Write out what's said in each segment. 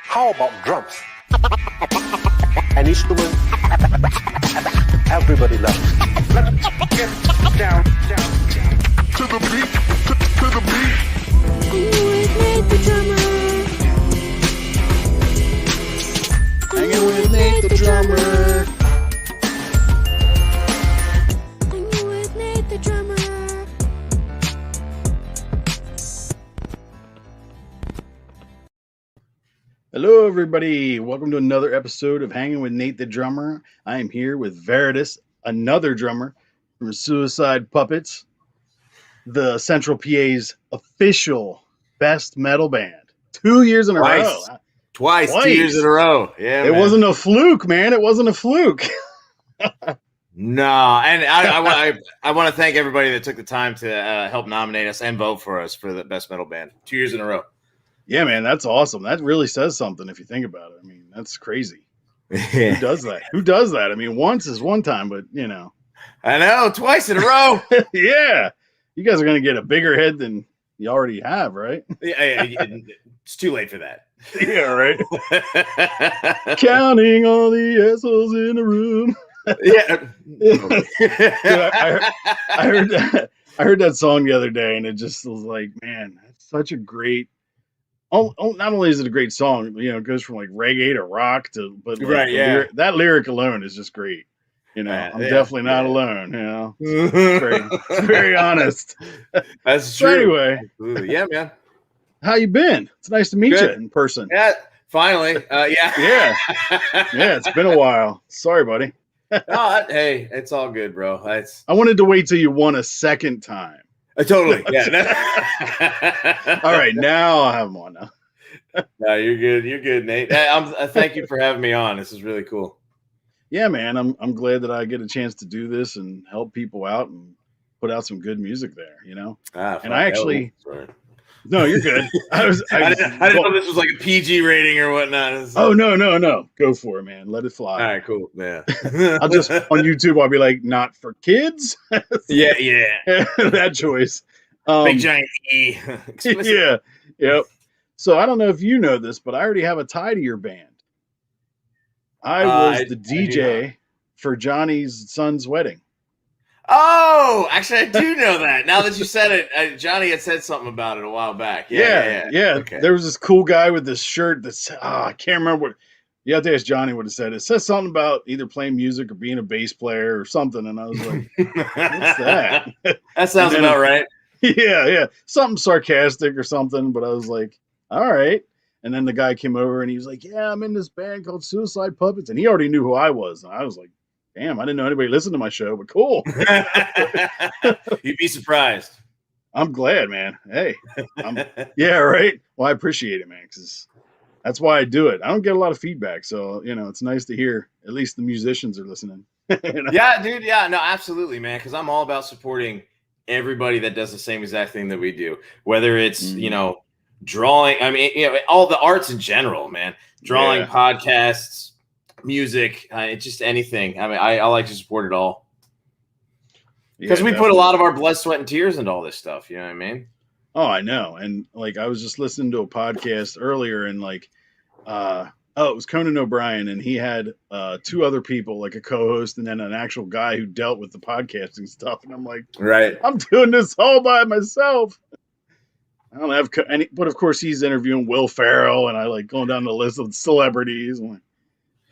How about drums? An instrument everybody loves. Let's get down. To the beat, to the beat. Hanging with Nate the drummer. Hanging with Nate the drummer. Hello, everybody. Welcome to another episode of Hanging with Nate the drummer. I am here with Veritas, another drummer from Suicide Puppets, the Central PA's official best metal band. 2 years in a row. Twice. 2 years in a row. Yeah, it wasn't a fluke, man. It wasn't a fluke. No, and I want to thank everybody that took the time to help nominate us and vote for us for the best metal band 2 years in a row. Yeah, man, that's awesome. That really says something if you think about it. I mean, that's crazy. Who does that? Who does that? I mean, once is one time, but you know. I know, twice in a row. Yeah. You guys are going to get a bigger head than you already have, right? Yeah, it's too late for that. Yeah, right. Counting all the assholes in the room. Yeah. Dude, I heard that song the other day, and it just was like, man, that's such a great. Not only is it a great song, you know, it goes from like reggae to rock to, but like right, yeah. That lyric alone is just great. You know, I'm definitely not alone. You know, it's very honest. That's true. So anyway, yeah, man. How you been? It's nice to meet you in person. Yeah, finally. Yeah. It's been a while. Sorry, buddy. Hey, it's all good, bro. I wanted to wait till you won a second time. Totally. Yeah. All right, now I'll have them on now. No, you're good. You're good, Nate. Thank you for having me on. This is really cool. Yeah, man. I'm glad that I get a chance to do this and help people out and put out some good music there, you know? And I actually no, you're good. I didn't know this was like a PG rating or whatnot. Oh, no. Go for it, man. Let it fly. All right, cool. Yeah. I'll just, on YouTube, I'll be like, not for kids. Yeah. That choice. Big giant E. Yeah. Yep. So I don't know if you know this, but I already have a tie to your band. I was the DJ for Johnny's son's wedding. Oh, actually, I do know that. Now that you said it, Johnny had said something about it a while back. Yeah. Okay. There was this cool guy with this shirt that's, I can't remember what. You have to ask Johnny what it said. It says something about either playing music or being a bass player or something. And I was like, what's that? That sounds about right. Yeah. Something sarcastic or something. But I was like, all right. And then the guy came over and he was like, yeah, I'm in this band called Suicide Puppets. And he already knew who I was. And I was like, damn, I didn't know anybody listened to my show, but cool. You'd be surprised. I'm glad, man. Hey. Yeah, right. Well, I appreciate it, man, because that's why I do it. I don't get a lot of feedback. So, you know, it's nice to hear at least the musicians are listening. You know? Yeah, dude. Yeah, no, absolutely, man. Because I'm all about supporting everybody that does the same exact thing that we do. Whether it's, you know, drawing, I mean, you know, all the arts in general, man. Drawing, podcasts, music, just anything. I mean, I like to support it all because we put a lot of our blood, sweat, and tears into all this stuff. You know what I mean? Oh, I know. And like, I was just listening to a podcast earlier, and like, it was Conan O'Brien, and he had two other people, like a co-host, and then an actual guy who dealt with the podcasting stuff. And I'm like, right, I'm doing this all by myself. I don't have any, but of course he's interviewing Will Ferrell, and I like going down the list of celebrities. I'm like,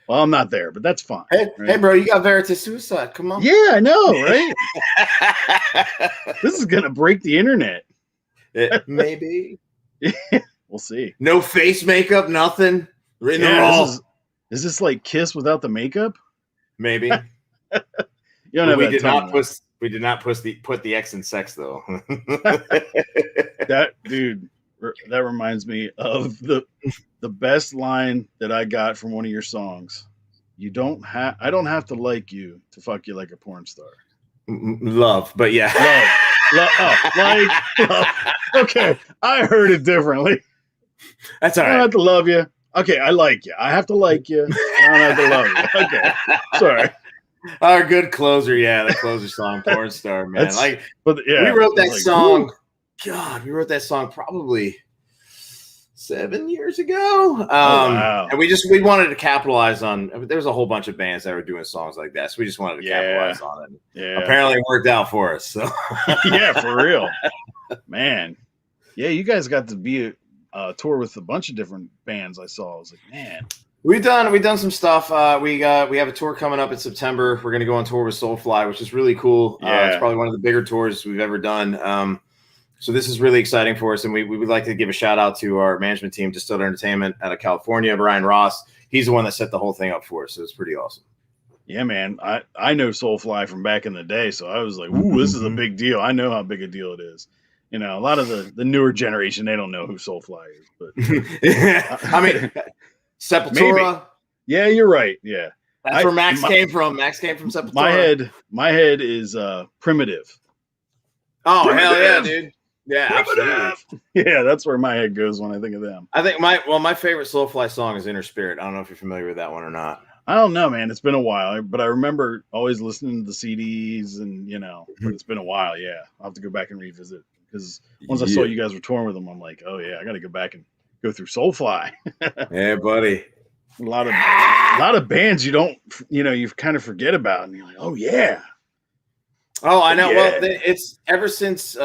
well, I'm not there, but that's fine. Hey, bro, you got Veritas Suicide. Come on. Yeah, I know, right? This is going to break the internet. Maybe. We'll see. No face makeup, nothing. Is this like Kiss without the makeup? Maybe. You don't have we that did tongue, not put the X in sex, though. That dude. That reminds me of the best line that I got from one of your songs. I don't have to like you to fuck you like a porn star. Love, but yeah. Love. Okay, I heard it differently. That's all right. I don't have to love you. Okay, I like you. I have to like you. I don't have to love you. Okay, sorry. Our good closer, the closer song, porn star, man. We wrote that like, song. Woo. God, we wrote that song probably 7 years ago. Wow. And we wanted to capitalize on. There's a whole bunch of bands that were doing songs like that, so we just wanted to capitalize on it. Yeah. Apparently, it worked out for us. So Yeah, for real, man. Yeah, you guys got to be tour with a bunch of different bands. I saw. I was like, man. We've done some stuff. We have a tour coming up in September. We're going to go on tour with Soulfly, which is really cool. Yeah. It's probably one of the bigger tours we've ever done. So this is really exciting for us, and we would like to give a shout out to our management team, Distilled Entertainment out of California, Brian Ross. He's the one that set the whole thing up for us, so it's pretty awesome. Yeah, man. I know Soulfly from back in the day, so I was like, ooh, this is a big deal. I know how big a deal it is. You know, a lot of the newer generation, they don't know who Soulfly is. But I mean, Sepultura. Maybe. Yeah, you're right. Yeah. That's where Max came from. Max came from Sepultura. My head is Primitive. Oh, Primitive. Hell yeah, dude. Yeah, absolutely. Yeah, that's where my head goes when I think of them. I think my favorite Soulfly song is Inner Spirit. I don't know if you're familiar with that one or not. I don't know, man. It's been a while, but I remember always listening to the CDs and, but it's been a while. Yeah. I'll have to go back and revisit because once I saw you guys were touring with them, I'm like, oh yeah, I got to go back and go through Soulfly. Yeah, buddy. A lot of bands you kind of forget about, and you're like, oh yeah. Oh, I know. Yeah. Well, it's ever since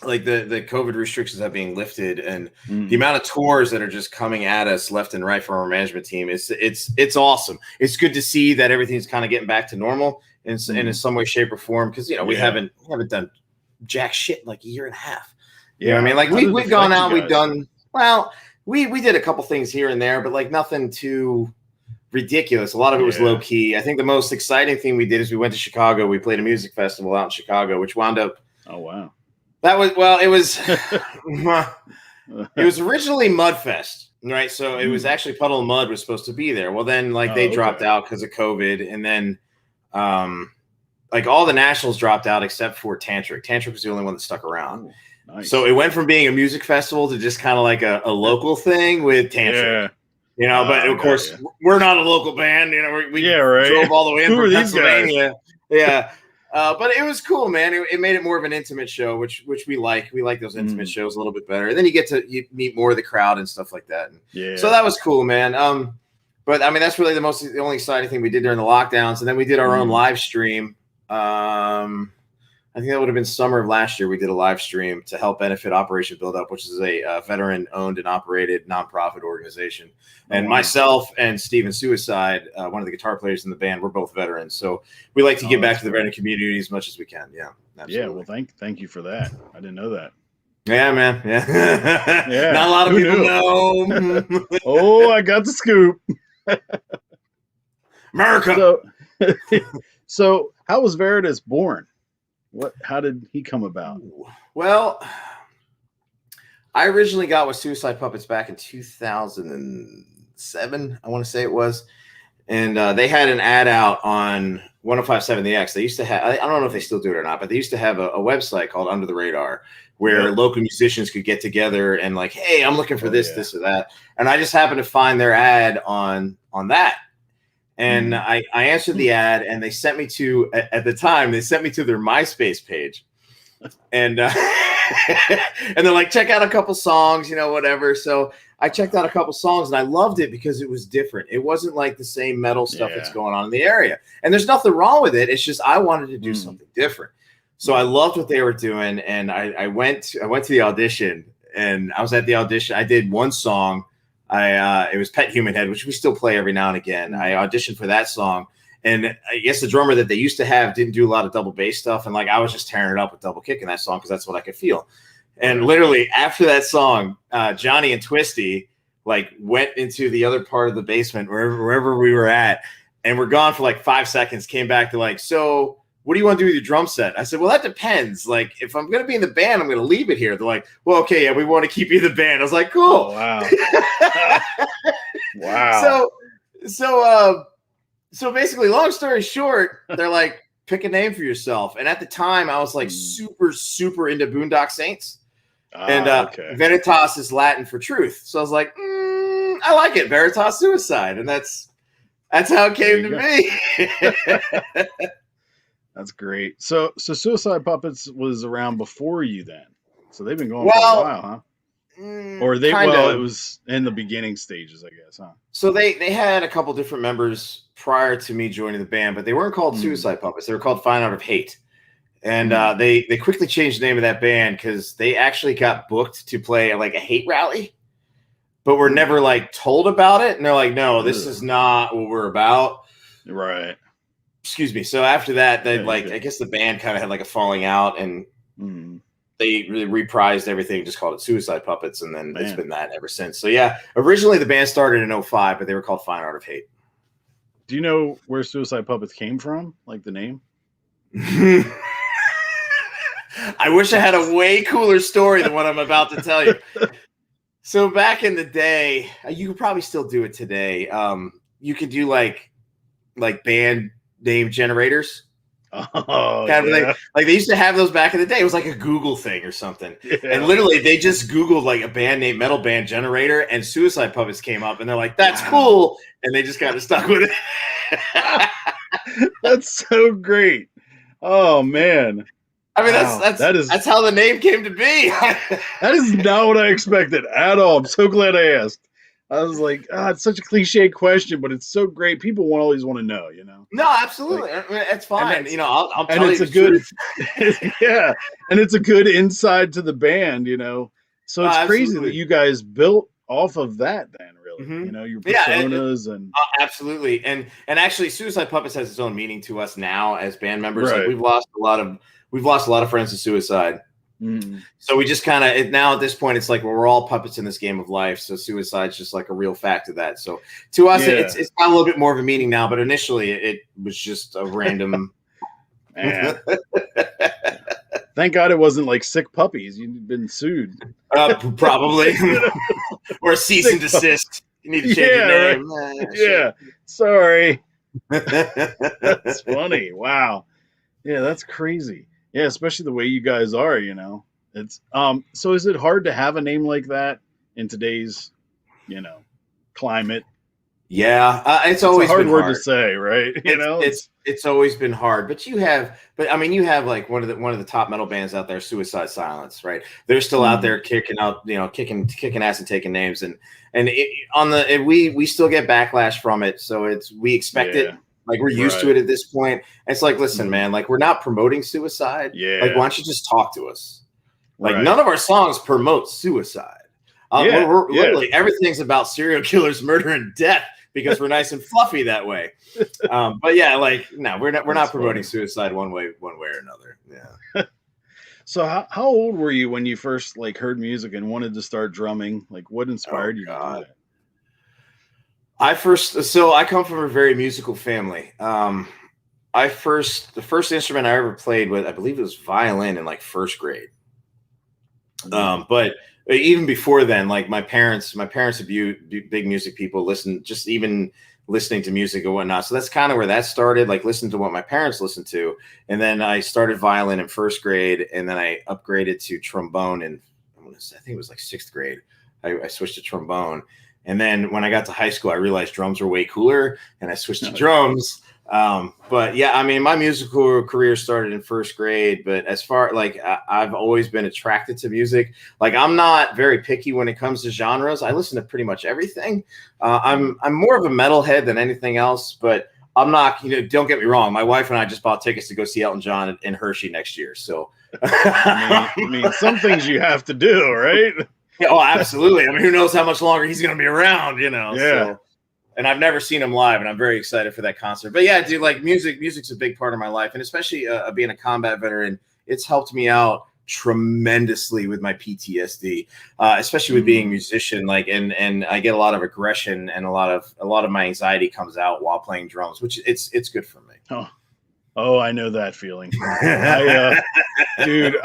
like the COVID restrictions have been lifted, and the amount of tours that are just coming at us left and right from our management team, it's awesome. It's good to see that everything's kind of getting back to normal in some way, shape, or form. Because we haven't done jack shit in like a year and a half. You know what I mean? Like we've gone out, we've done well. We did a couple things here and there, but like nothing too ridiculous. A lot of it was low key. I think the most exciting thing we did is we went to Chicago. We played a music festival out in Chicago, which wound up. Oh wow! That was it was it was originally Mudfest, right? So it was actually Puddle of Mud was supposed to be there. Well, then they dropped out because of COVID, and then like all the nationals dropped out except for Tantric. Tantric was the only one that stuck around. Ooh. Nice. So it went from being a music festival to just kind of like a local thing with Tantric. Yeah. But of course, we're not a local band. We drove all the way in from Pennsylvania. Yeah. But it was cool, man. It made it more of an intimate show, which we like. We like those intimate shows a little bit better. And then you meet more of the crowd and stuff like that. So that was cool, man. But I mean, that's really the only exciting thing we did during the lockdowns. And then we did our own live stream. I think that would have been summer of last year. We did a live stream to help benefit Operation Build Up, which is a veteran-owned and operated nonprofit organization. And myself and Steven Suicide, one of the guitar players in the band, we're both veterans. So we like to give back to the veteran community as much as we can. Yeah, absolutely. Yeah. Well, thank you for that. I didn't know that. Yeah, man. Yeah. Not a lot of people know. Oh, I got the scoop. America. So how was Veritas born? How did he come about? Well, I originally got with Suicide Puppets back in 2007, I want to say it was. And they had an ad out on 105.7 The X. They used to have, I don't know if they still do it or not, but they used to have a website called Under the Radar where local musicians could get together and like, hey, I'm looking for this or that. And I just happened to find their ad on that. And I answered the ad, and they sent me to, at the time, they sent me to their MySpace page. And and they're like, check out a couple songs, whatever. So I checked out a couple songs, and I loved it because it was different. It wasn't like the same metal stuff that's going on in the area. And there's nothing wrong with it. It's just I wanted to do something different. So I loved what they were doing, and I went to the audition, and I was at the audition. I did one song. It was Pet Human Head, which we still play every now and again. I auditioned for that song, and I guess the drummer that they used to have didn't do a lot of double bass stuff, and like I was just tearing it up with double kick in that song because that's what I could feel. And literally after that song, Johnny and Twisty like went into the other part of the basement wherever we were at, and we're gone for like 5 seconds. Came back to like, so what do you want to do with your drum set? I said, well, that depends. Like, if I'm going to be in the band, I'm going to leave it here. They're like, well, okay, yeah, we want to keep you in the band. I was like, cool. Oh, wow. Wow. So basically, long story short, they're like, pick a name for yourself. And at the time, I was like super, super into Boondock Saints. And Veritas is Latin for truth. So I was like, I like it. Veritas Suicide. And that's how it came to me. That's great. So Suicide Puppets was around before you then. So they've been going for a while, huh? Or they kind well, of. it was in the beginning stages, I guess, huh? So they had a couple different members prior to me joining the band, but they weren't called Mm. Suicide Puppets. They were called Fine Art of Hate. And Mm. they quickly changed the name of that band because they actually got booked to play like a hate rally, but were never like told about it. And they're like, no, this is not what we're about. Right. Excuse me. So after that, they Yeah, I guess the band kind of had like a falling out, and they really reprised everything, just called it Suicide Puppets, and then it's been that ever since. So yeah, originally the band started in 2005, but they were called Fine Art of Hate. Do you know where Suicide Puppets came from? Like the name? I wish I had a way cooler story than what I'm about to tell you. So back in the day, you could probably still do it today. You could do like band name generators. Oh, kind of yeah. like they used to have those back in the day. It was like a Google thing or something. Yeah. And literally they just Googled like a band name, metal band generator, and Suicide Puppets came up, and they're like, that's cool. And they just kind of stuck with it. That's so great. Oh man. I mean, that's how the name came to be. That is not what I expected at all. I'm so glad I asked. I was like, it's such a cliche question, but it's so great. People always want to know, you know? No, absolutely. I mean, it's fine. You know, I'll tell it's you a good, yeah. And it's a good insight to the band, you know? So it's crazy that you guys built off of that then, really. You know, your personas and absolutely. And actually Suicide Puppets has its own meaning to us now as band members. Right. Like we've lost a lot of friends to suicide. So we just kind of now at this point it's like we're all puppets in this game of life. So suicide's just like a real fact of that. So to us it's got a little bit more of a meaning now, but initially it was just a random. Man. Thank God it wasn't like sick puppies. You'd been sued. Probably. Or a cease and desist. You need to change your name. Right. Yeah. Sorry. That's funny. Wow. Yeah, that's crazy. Yeah, especially the way you guys are, you know. It's so is it hard to have a name like that in today's, you know, climate? Yeah, it's always a hard been word hard to say, right? You know, it's always been hard. But you have like one of the top metal bands out there, Suicide Silence, right? They're still out there kicking ass and taking names, and we still get backlash from it. So we expect it. Like we're used to it at this point. It's like, listen, man, like we're not promoting suicide. Yeah. Like, why don't you just talk to us? Like none of our songs promote suicide. We're literally everything's about serial killers, murder, and death because we're nice and fluffy that way. But yeah, like no, we're not promoting suicide one way or another. Yeah. So how old were you when you first like heard music and wanted to start drumming? Like what inspired you to do that? I come from a very musical family. The first instrument I ever played with, I believe it was violin in like first grade. But even before then, like my parents are big music people, listening to music and whatnot. So that's kind of where that started, like listening to what my parents listened to. And then I started violin in first grade, and then I upgraded to trombone in, I think it was like sixth grade. I switched to trombone. And then when I got to high school, I realized drums were way cooler, and I switched to drums. But yeah, I mean, my musical career started in first grade, but as far like I've always been attracted to music. Like I'm not very picky when it comes to genres. I listen to pretty much everything. I'm more of a metalhead than anything else, but I'm not, don't get me wrong. My wife and I just bought tickets to go see Elton John in Hershey next year. So I mean, some things you have to do, right? Yeah, oh, absolutely. I mean, who knows how much longer he's going to be around, Yeah. So, and I've never seen him live, and I'm very excited for that concert. But yeah, dude, like music's a big part of my life, and especially being a combat veteran, it's helped me out tremendously with my PTSD, especially with being a musician. Like, and I get a lot of aggression, and a lot of my anxiety comes out while playing drums, which it's good for me. Oh, I know that feeling, dude.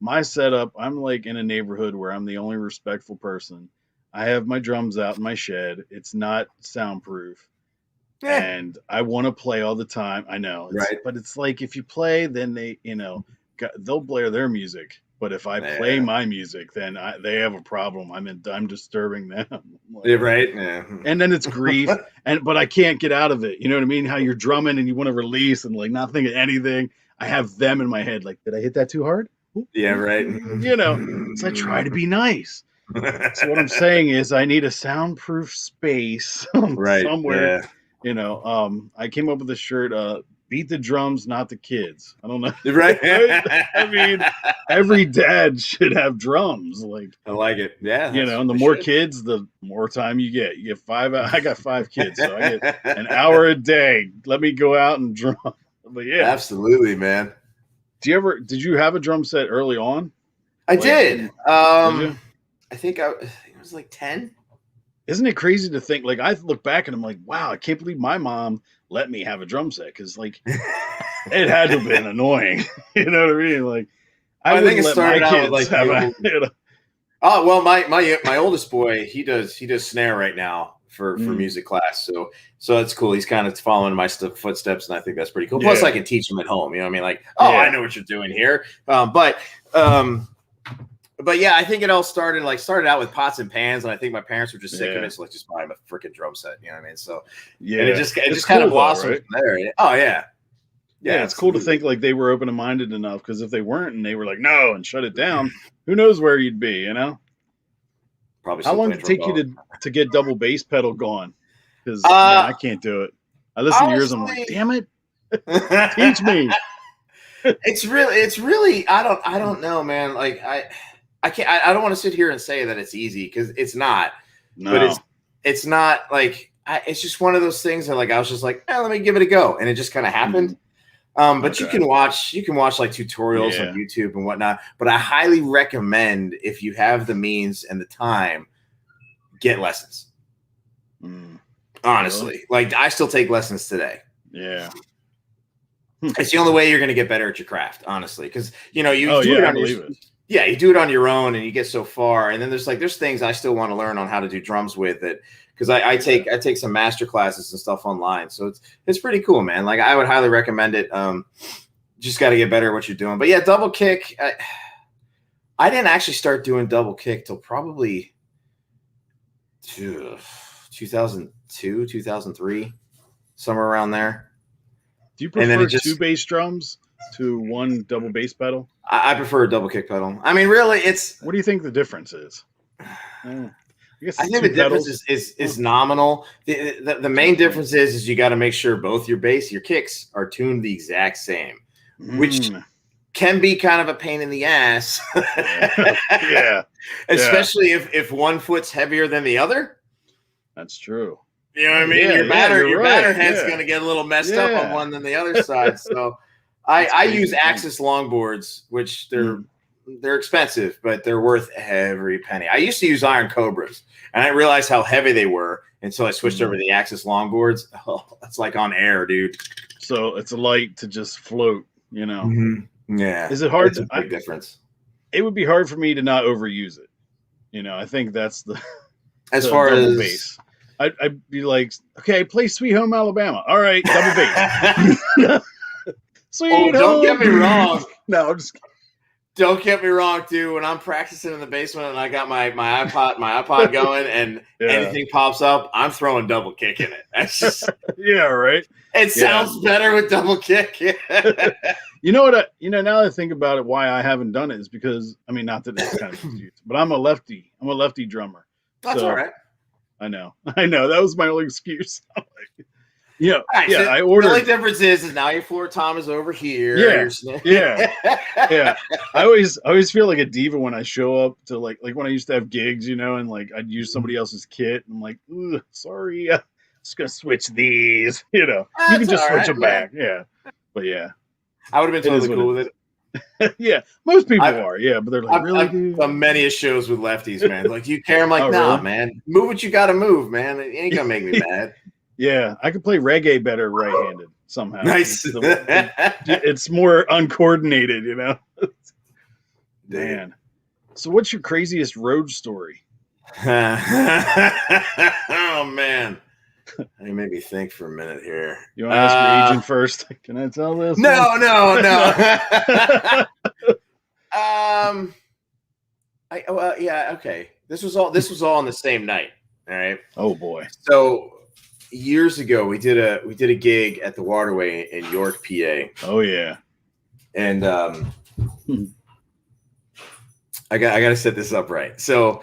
My setup, I'm like in a neighborhood where I'm the only respectful person. I have my drums out in my shed. It's not soundproof. And I want to play all the time. I know. Right. But it's like if you play, then they, they'll blare their music. But if I play my music, then they have a problem. I'm disturbing them. Like, right. Yeah. And then it's grief. But I can't get out of it. You know what I mean? How you're drumming and you want to release and like not think of anything. I have them in my head. Like, did I hit that too hard? Yeah, right. You know, so I try to be nice. So what I'm saying is I need a soundproof space Right. somewhere. Yeah. You know, I came up with a shirt, beat the drums, not the kids. I don't know. Right. I mean, every dad should have drums. Like, I like it. Yeah. you know, and the more kids, the more time you get. You get 5 I got 5 kids, so I get an hour a day. Let me go out and drum. But yeah. Absolutely, man. Did you have a drum set early on? I Like, did. did you? I think it was like 10. Isn't it crazy to think, like, I look back and I'm like, wow, I can't believe my mom let me have a drum set, because like it had to have been annoying. You know what I mean? Like, I think it wouldn't let started my out kids with like have the a, old, you know. Oh, well, my oldest boy, he does snare right now for music class. So that's cool. He's kind of following my footsteps, and I think that's pretty cool. Plus, I can teach him at home. You know what I mean? Like, I know what you're doing here. But yeah, I think it all started out with pots and pans, and I think my parents were just sick of it, so like just buy him a freaking drum set. You know what I mean? So and it just kind of blossomed from there. Oh yeah. Yeah, it's cool to think like they were open-minded enough, because if they weren't and they were like, no, and shut it down, who knows where you'd be, you know? Probably. How long did it take you to get double bass pedal going? Because I can't do it. I listen to yours, I'm like, damn it, teach me. It's really I don't know, man. Like I can't. I don't want to sit here and say that it's easy, because it's not. No. But it's not like it's just one of those things that like I was just like, let me give it a go, and it just kind of happened. But you can watch like tutorials on YouTube and whatnot. But I highly recommend, if you have the means and the time, get lessons. Honestly, really? like I still take lessons today. Yeah. It's the only way you're going to get better at your craft, honestly, because you do it on you do it on your own, and you get so far. And then there's things I still want to learn on how to do drums with it, because I take some master classes and stuff online. So it's pretty cool, man. Like I would highly recommend it. Just got to get better at what you're doing. But yeah, double kick. I didn't actually start doing double kick till probably 2002, 2003, somewhere around there. Do you prefer 2 bass drums to 1 double bass pedal? I prefer a double kick pedal. I mean, really, what do you think the difference is? I think the difference is nominal. The main difference is you got to make sure both your kicks are tuned the exact same, which can be kind of a pain in the ass. Yeah. Especially if one foot's heavier than the other. That's true. You know what I mean? Your batter head's going to get a little messed up on one than the other side. So I use Axis longboards, which they're expensive, but they're worth every penny. I used to use Iron Cobras, and I realized how heavy they were until I switched over to the Axis longboards. Oh, that's like on air, dude. So it's a light to just float, you know? Mm-hmm. Yeah. Is it hard? It's a big difference. It would be hard for me to not overuse it. You know, I think that's as far as bass. I'd be like, okay, play Sweet Home Alabama. All right, double bass. Sweet Home. Don't get me wrong. No, I'm just. Don't get me wrong, dude. When I'm practicing in the basement and I got my iPod going, and anything pops up, I'm throwing double kick in it. That's just right. It sounds better with double kick. You know what? Now that I think about it, why I haven't done it is because not that it's kind of confused, but I'm a lefty. I'm a lefty drummer. That's all right. I know. That was my only excuse. Right, so I ordered. The only difference is now your floor tom is over here. Yeah. I always feel like a diva when I show up to like when I used to have gigs, and like I'd use somebody else's kit. And I'm like, sorry, just gonna switch these. You can just switch them back. Yeah, but yeah, I would have been totally cool with it. Yeah, most people are. Yeah, but they're like, really? I've done many shows with lefties, man. Like, you care? I'm like, nah, man. Move what you got to move, man. It ain't gonna make me mad. Yeah, I could play reggae better right-handed somehow. Nice. It's more uncoordinated, Man. So what's your craziest road story? Oh, man. You made me think for a minute here. You want to ask your agent first? Can I tell this? No. Okay. This was all on the same night. All right. Oh boy. So years ago, we did a gig at the Waterway in York, PA. Oh yeah. And I got to set this up right. So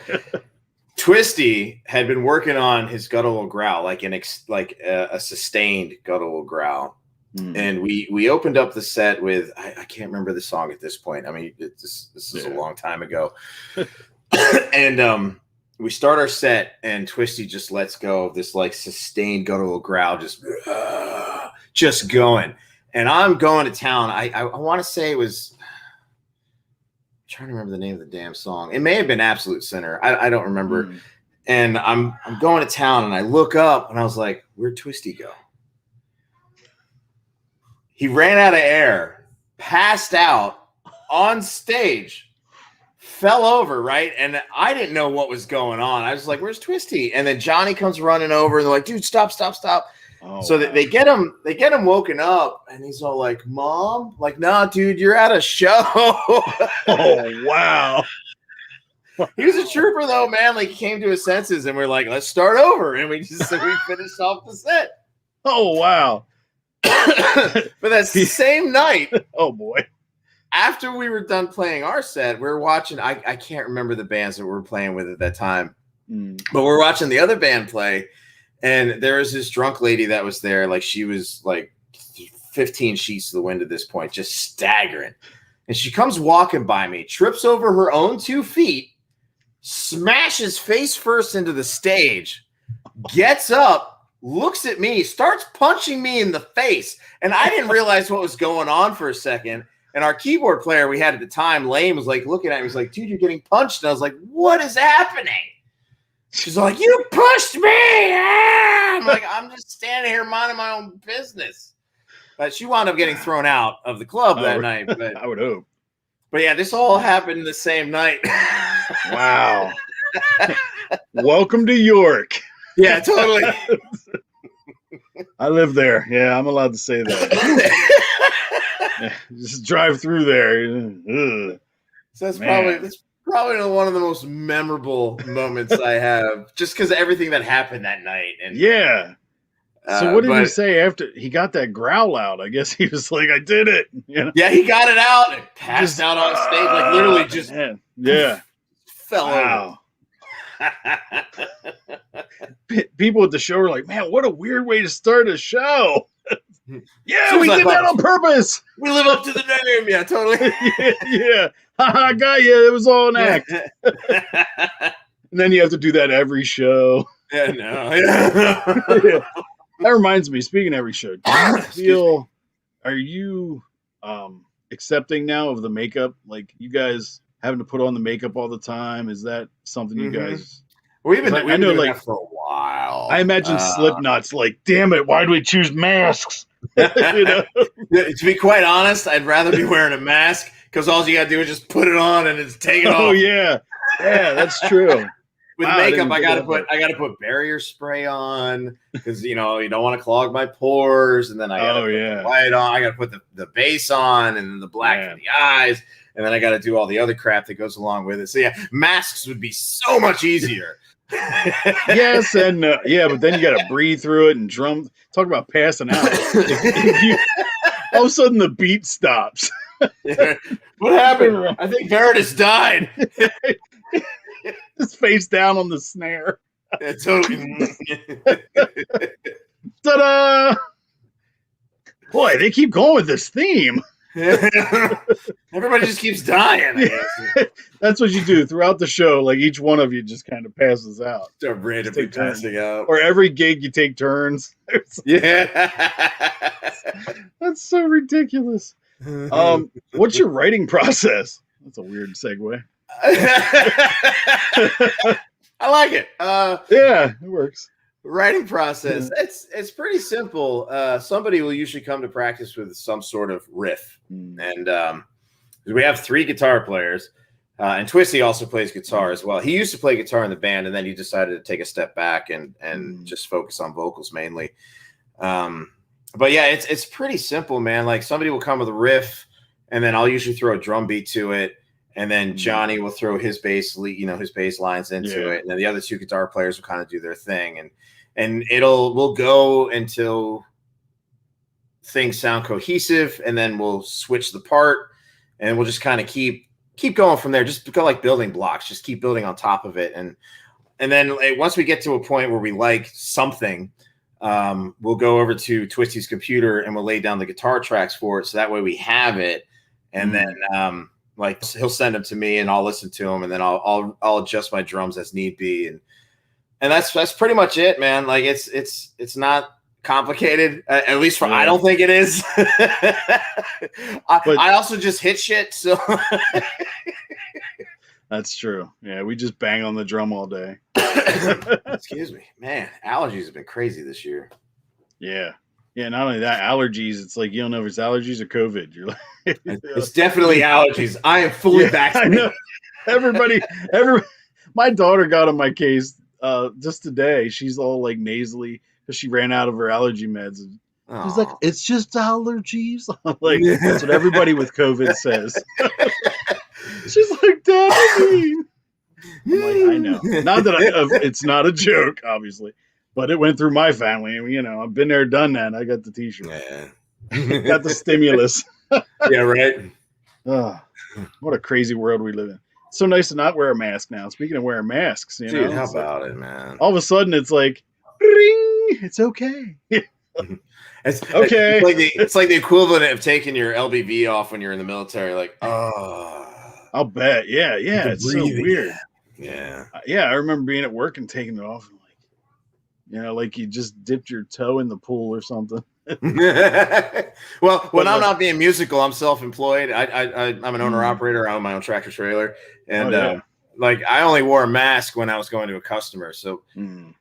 Twisty had been working on his guttural growl, like a sustained guttural growl. And we opened up the set with I can't remember the song at this point. I mean, this is a long time ago. And we start our set, and Twisty just lets go of this like sustained guttural growl, just going. And I'm going to town. I want to say it was. I'm trying to remember the name of the damn song. It may have been Absolute Sinner. I don't remember. And I'm going to town, and I look up, and I was like, "Where'd Twisty go?" He ran out of air, passed out on stage, fell over, right? And I didn't know what was going on. I was like, "Where's Twisty?" And then Johnny comes running over, and they're like, "Dude, stop." Oh, so wow. they get him woken up, and he's all like, "Mom?" Like, "Nah, dude, you're at a show." Oh, wow. He was a trooper, though, man. Like, he came to his senses, and we're like, "Let's start over." And we finished off the set. Oh, wow. But that same night, oh boy, after we were done playing our set, we were watching. I can't remember the bands that we were playing with at that time, but we're watching the other band play, and there was this drunk lady that was there. Like, she was like 15 sheets to the wind at this point, just staggering. And she comes walking by me, trips over her own 2 feet, smashes face first into the stage, gets up, looks at me, starts punching me in the face. And I didn't realize what was going on for a second. And our keyboard player we had at the time, Lane, was like looking at me. He was like, "Dude, you're getting punched." And I was like, "What is happening?" She's like, "You pushed me." I'm like, "I'm just standing here minding my own business." But she wound up getting thrown out of the club that night. But I would hope. But yeah, this all happened the same night. Wow. Welcome to York. Yeah, totally. I live there. Yeah, I'm allowed to say that. Just drive through there. Ugh. So that's probably one of the most memorable moments I have, just because of everything that happened that night. And yeah. So what did he say after he got that growl out? I guess he was like, "I did it." You know? Yeah, he got it out and passed out on stage, like literally just fell over. People at the show were like, "Man, what a weird way to start a show." Yeah, we did that on purpose. We live up to the name. Yeah, totally. yeah. I got you. It was all an act. And then you have to do that every show. Yeah, no. Yeah. That reminds me, speaking of every show, are you accepting now of the makeup? Like, you guys having to put on the makeup all the time? Is that something you guys... We've been doing that for a while. I imagine Slipknot's like, "Damn it, why do we choose masks?" You know? To be quite honest, I'd rather be wearing a mask, because all you got to do is just put it on and it's take it off. Oh, yeah. Yeah, that's true. With makeup, I gotta put barrier spray on, because you don't want to clog my pores, and then I gotta put the white on. I gotta put the base on, and then the black for the eyes, and then I gotta do all the other crap that goes along with it. So yeah, masks would be so much easier. Yes, and but then you gotta breathe through it and drum. Talk about passing out. All of a sudden the beat stops. Yeah. What happened? I think Veritas died. Just face down on the snare. Yeah, totally. Ta-da! Boy, they keep going with this theme. Everybody just keeps dying, I guess. That's what you do throughout the show. Like, each one of you just kind of passes out. They're randomly passing out. Or every gig you take turns. Yeah. That's so ridiculous. What's your writing process? That's a weird segue. I like it. Yeah, it works. Writing process. It's pretty simple. Somebody will usually come to practice with some sort of riff, and we have 3 guitar players, and Twisty also plays guitar as well. He used to play guitar in the band, and then he decided to take a step back and just focus on vocals mainly. But yeah, it's pretty simple, man. Like, somebody will come with a riff, and then I'll usually throw a drum beat to it. And then Johnny will throw his bass lines into it, and then the other 2 guitar players will kind of do their thing, and we'll go until things sound cohesive, and then we'll switch the part, and we'll just kind of keep keep going from there. Just go like building blocks. Just keep building on top of it, and then once we get to a point where we like something, we'll go over to Twisty's computer and we'll lay down the guitar tracks for it. So that way we have it, and then like he'll send them to me and I'll listen to them, and then I'll adjust my drums as need be, and that's pretty much it, man. Like it's not complicated, at least for I don't think it is. I also just hit shit, so that's true. Yeah, we just bang on the drum all day. Excuse me, man. Allergies have been crazy this year. Yeah. Not only that, allergies. It's like you don't know if it's allergies or COVID. You're like, it's definitely allergies. I am fully vaccinated. I know. Everybody. My daughter got on my case just today. She's all like nasally because she ran out of her allergy meds. And she's like, "It's just allergies." I'm like, that's what everybody with COVID says. She's like, "Daddy." I'm like, I know. Not that it's not a joke, obviously, but it went through my family. You know, I've been there, done that. I got the T-shirt. Yeah. Got the stimulus. Yeah, right. Oh, what a crazy world we live in. It's so nice to not wear a mask now. Speaking of wearing masks, you know, how about it, man? All of a sudden, it's like, ring, it's okay. It's okay. It's like the equivalent of taking your LBV off when you're in the military. Like, I'll bet. Yeah. It's so weird. Yeah. I remember being at work and taking it off, and like, you know, like you just dipped your toe in the pool or something. Well, when I'm not being musical, I'm self-employed. I'm an owner-operator. I own my own tractor trailer, and like I only wore a mask when I was going to a customer. So in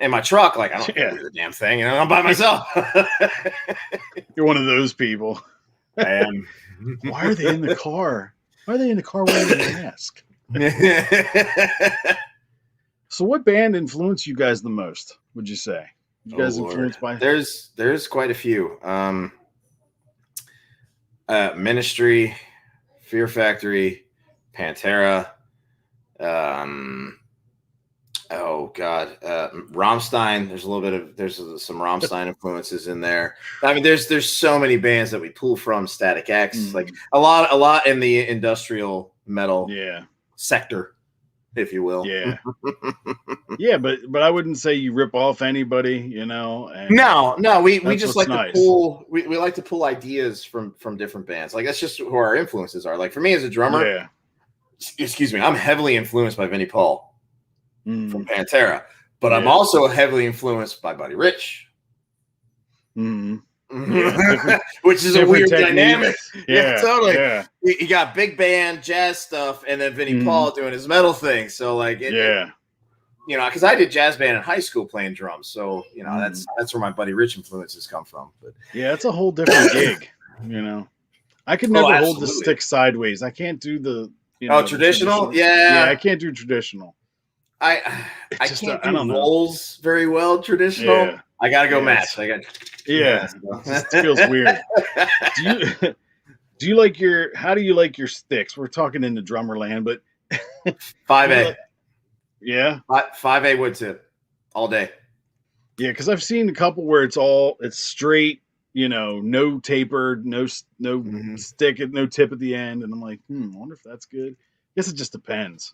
my truck, like I don't do the damn thing, you know, I'm by myself. You're one of those people. I am. Why are they in the car? Why are they in the car wearing a mask? So what band influenced you guys the most, would you say? You guys influenced by? There's quite a few. Ministry, Fear Factory, Pantera, Rammstein. There's some Rammstein influences in there. I mean, there's so many bands that we pull from. Static X, like a lot in the industrial metal sector, if you will. Yeah. Yeah, but I wouldn't say you rip off anybody, you know. And no, we just like to pull. We like to pull ideas from different bands. Like that's just who our influences are. Like for me as a drummer, excuse me, I'm heavily influenced by Vinnie Paul from Pantera, but I'm also heavily influenced by Buddy Rich. Which is a weird dynamic. Yeah, totally. Yeah. You got big band jazz stuff, and then Vinnie Paul doing his metal thing. So like, you know, because I did jazz band in high school playing drums, so you know that's where my Buddy Rich influences come from. But yeah, it's a whole different gig. You know, I could never hold the stick sideways. I can't do the traditional. Yeah, I can't do traditional. I can't do rolls very well traditional. Yeah. I gotta go match. It just feels weird. Do you like how do you like your sticks? We're talking in the drummer land, but 5A. Yeah. 5A wood tip all day. Yeah, because I've seen a couple where it's straight, you know, no taper, no stick, no tip at the end, and I'm like, I wonder if that's good. I guess it just depends.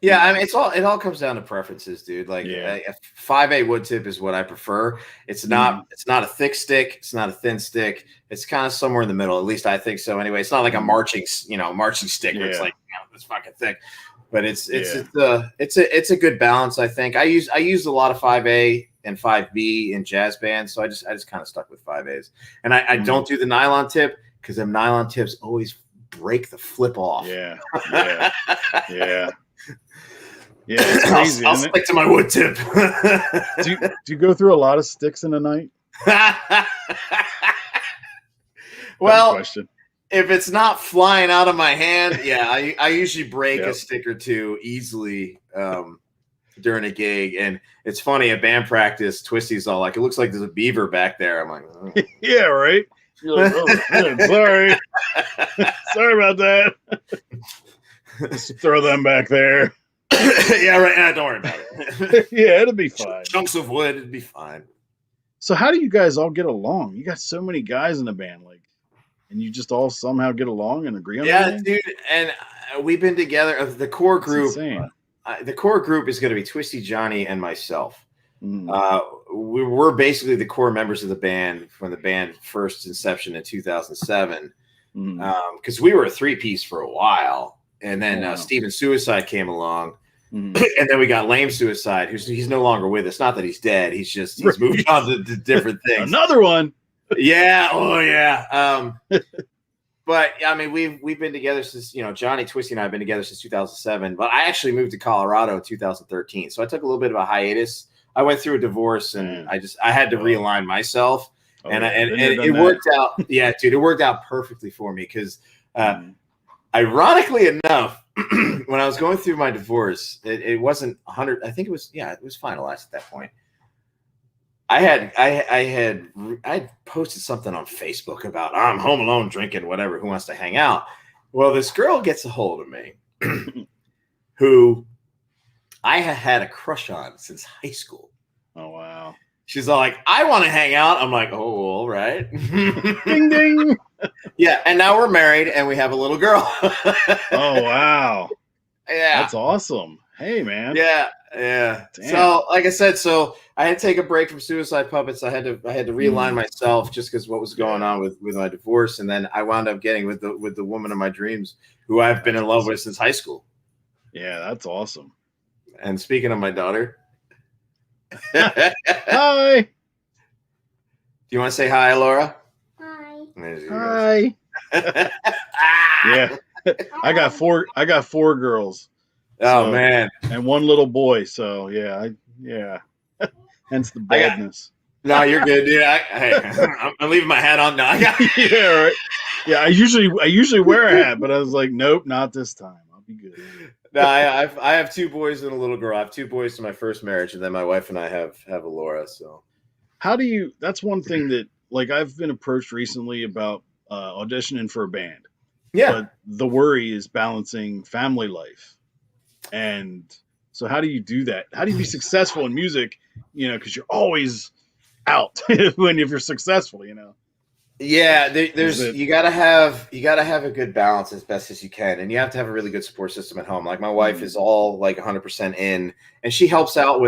Yeah, I mean, it all comes down to preferences, dude. Like, a 5A wood tip is what I prefer. It's not a thick stick. It's not a thin stick. It's kind of somewhere in the middle. At least I think so. Anyway, it's not like a marching stick where it's like it's fucking thick. But it's a good balance. I think I used a lot of 5A and 5B in jazz bands, so I just kind of stuck with 5As. And I don't do the nylon tip because them nylon tips always break the flip off. Yeah. Yeah, it's crazy. I'll stick to my wood tip. do you go through a lot of sticks in a night? Well, if it's not flying out of my hand, I usually break a stick or two easily during a gig. And it's funny at band practice, Twisty's all like, "It looks like there's a beaver back there." I'm like, "Oh." Yeah, right. You're like, "Oh, man, sorry, sorry about that." Just throw them back there. Yeah, right. Don't worry about it. Yeah, it'll be fine. Chunks of wood, it'd be fine. So how do you guys all get along? You got so many guys in the band. Like, and you just all somehow get along and agree on Yeah, everything? dude. And we've been together. The core That's group. insane. The core group is going to be Twisty Johnny and myself. Mm. We're basically the core members of the band from the band first inception in 2007. Because we were a 3-piece for a while, and then Steven Suicide came along, and then we got Lame Suicide, he's no longer with us. Not that he's dead; he's moved on to different things. Another one. Yeah. Oh yeah. But I mean, we've been together since, Johnny, Twisty, and I have been together since 2007. But I actually moved to Colorado in 2013, so I took a little bit of a hiatus. I went through a divorce, and I had to realign myself, and it worked out. Yeah, dude, it worked out perfectly for me because, ironically enough, when I was going through my divorce, it wasn't 100. I think it was finalized at that point. I had posted something on Facebook about I'm home alone drinking, whatever, who wants to hang out? Well, this girl gets a hold of me who I had a crush on since high school. Oh, wow. She's all like, I want to hang out. I'm like, oh, all right. Ding, ding. Yeah. And now we're married and we have a little girl. Oh, wow. Yeah. That's awesome. Hey, man. Yeah. Yeah. Damn. So, like I said, I had to take a break from Suicide Puppets. I had to realign myself just because what was going on with my divorce, and then I wound up getting with the woman of my dreams, who I've been in love with since high school. Yeah, that's awesome. And speaking of my daughter, hi. Do you want to say hi, Laura? Hi. Hi. Yeah, I got four girls. Oh man, and one little boy. So yeah. Hence the badness. No, you're good, dude. I'm leaving my hat on now. Yeah, right. Yeah, I usually wear a hat, but I was like, nope, not this time. I'll be good. No, I have 2 boys and a little girl. I have 2 boys to my first marriage, and then my wife and I have a Laura. So, how do you? That's one thing that I've been approached recently about auditioning for a band. Yeah, but the worry is balancing family life, and so how do you do that? How do you be successful in music? Because you're always out if you're successful. Yeah, you gotta have a good balance as best as you can, and you have to have a really good support system at home. Like my wife is all like 100% in, and she helps out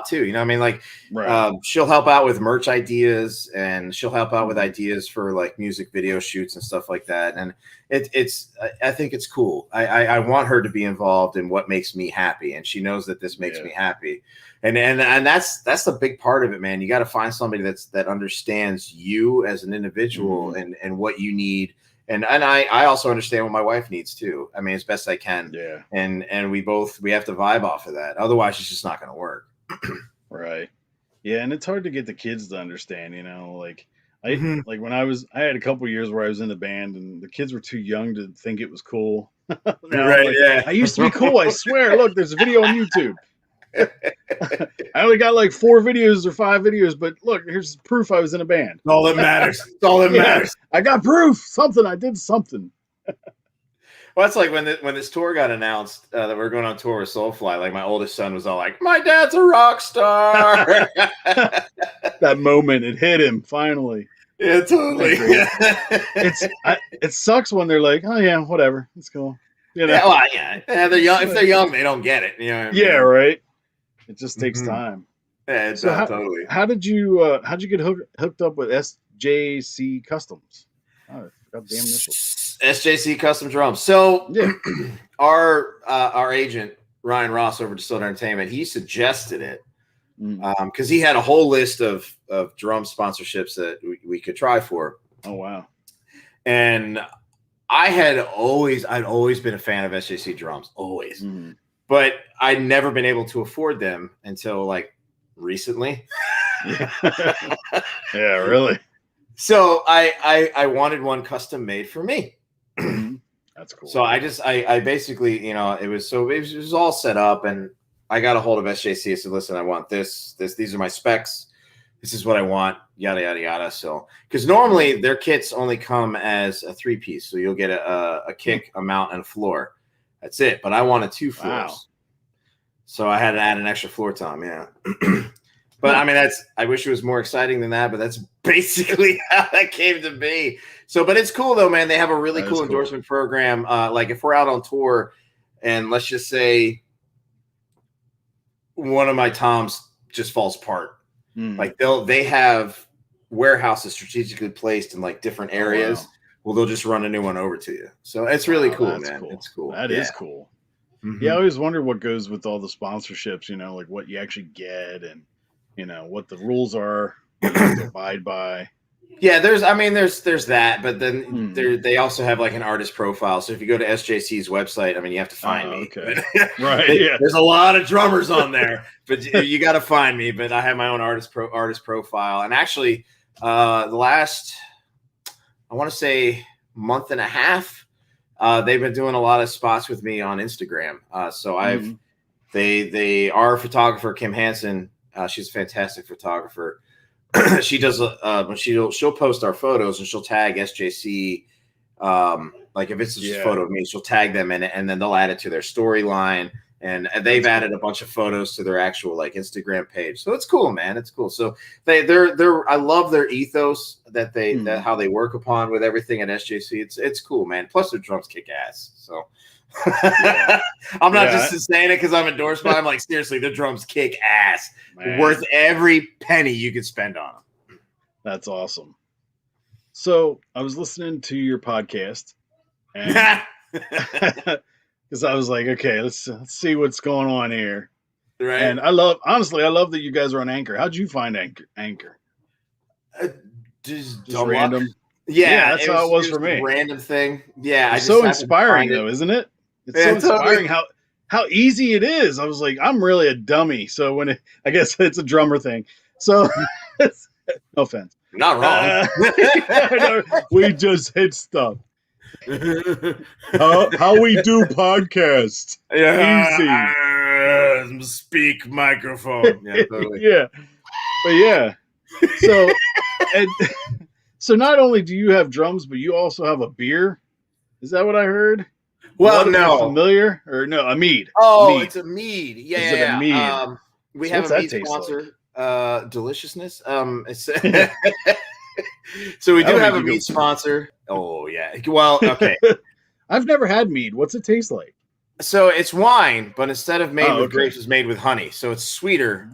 too. You know what I mean? Like, right. She'll help out with merch ideas, and she'll help out with ideas for like music video shoots and stuff like that. And I think it's cool. I want her to be involved in what makes me happy, and she knows that this makes me happy. And that's the big part of it, man. You got to find somebody that understands you as an individual and what you need. And I also understand what my wife needs too. I mean, as best I can. Yeah. And we have to vibe off of that. Otherwise, it's just not going to work. Right. Yeah, and it's hard to get the kids to understand. Like when I had a couple years where I was in the band, and the kids were too young to think it was cool. Right. Yeah. I used to be cool. I swear. Look, there's a video on YouTube. I only got like 4 videos or 5 videos, but look, here's proof I was in a band. All that matters. All that matters. I got proof. I did something. Well, that's like when this tour got announced that we're going on tour with Soulfly. Like my oldest son was all like, "My dad's a rock star." That moment, it hit him finally. Yeah, totally. It sucks when they're like, "Oh yeah, whatever, it's cool." Yeah, well, yeah. They're young. If they're young, they don't get it. You know what I mean? Yeah, right. It just takes time. Yeah, totally. How did you get hooked up with SJC Customs? Oh, goddamn initials. SJC Custom Drums. So our agent Ryan Ross over at Distilled Entertainment, he suggested it because he had a whole list of drum sponsorships that we could try for. Oh wow! And I'd always been a fan of SJC drums, always. But I'd never been able to afford them until like recently. Yeah, really. So I wanted one custom made for me. That's cool. So I basically, it was all set up, and I got a hold of SJC. I said, listen, I want this, these are my specs. This is what I want, yada, yada, yada. So, because normally their kits only come as a 3-piece. So you'll get a kick, a mount, and a floor. That's it. But I wanted 2 floors. Wow. So I had to add an extra floor tom. Yeah. But I mean, I wish it was more exciting than that, but that's basically how that came to be. So, but it's cool though, man. They have a really cool endorsement program. Like if we're out on tour and let's just say one of my toms just falls apart, like they have warehouses strategically placed in like different areas. Well, they'll just run a new one over to you. So it's really cool, man. Cool. It's cool. That is cool. Yeah, I always wonder what goes with all the sponsorships, you know, like what you actually get and, you know, what the rules are you have to abide by. Yeah, there's that, but then they also have like an artist profile. So if you go to SJC's website, I mean, you have to find me. Okay. Right. Yeah. There's a lot of drummers on there, but you got to find me. But I have my own artist profile, and actually, the last, I want to say, month and a half, they've been doing a lot of spots with me on Instagram. So our photographer Kim Hansen, she's a fantastic photographer. She does she'll post our photos and she'll tag SJC. Like if it's just a photo of me, she'll tag them in it, and then they'll add it to their storyline. And they've added a bunch of photos to their actual like Instagram page. So it's cool, man. It's cool. So they're I love their ethos that that how they work upon with everything at SJC. It's cool, man. Plus their drums kick ass. So I'm not just saying it because I'm endorsed by them. Like seriously, the drums kick ass. Man. Worth every penny you could spend on them. That's awesome. So I was listening to your podcast, and because I was like, okay, let's see what's going on here. Right. And I love that you guys are on Anchor. How'd you find Anchor? Just random. Yeah, that's how it was for me. A random thing. Yeah, it's so inspiring though, isn't it? It's so inspiring how easy it is. I was like, I'm really a dummy. So I guess it's a drummer thing. So no offense. Not wrong. We just hit stuff. How we do podcast. Easy. Speak microphone. Yeah, totally. Yeah. But yeah. So so not only do you have drums, but you also have a beer. Is that what I heard? Well, no. Familiar or no? A mead. Oh, it's a mead. Yeah. Is it a mead? We have a mead sponsor. Like? Deliciousness. So we do have a mead sponsor. Oh yeah. Well, okay. I've never had mead. What's it taste like? So it's wine, but instead of made with grapes, it's made with honey. So it's sweeter.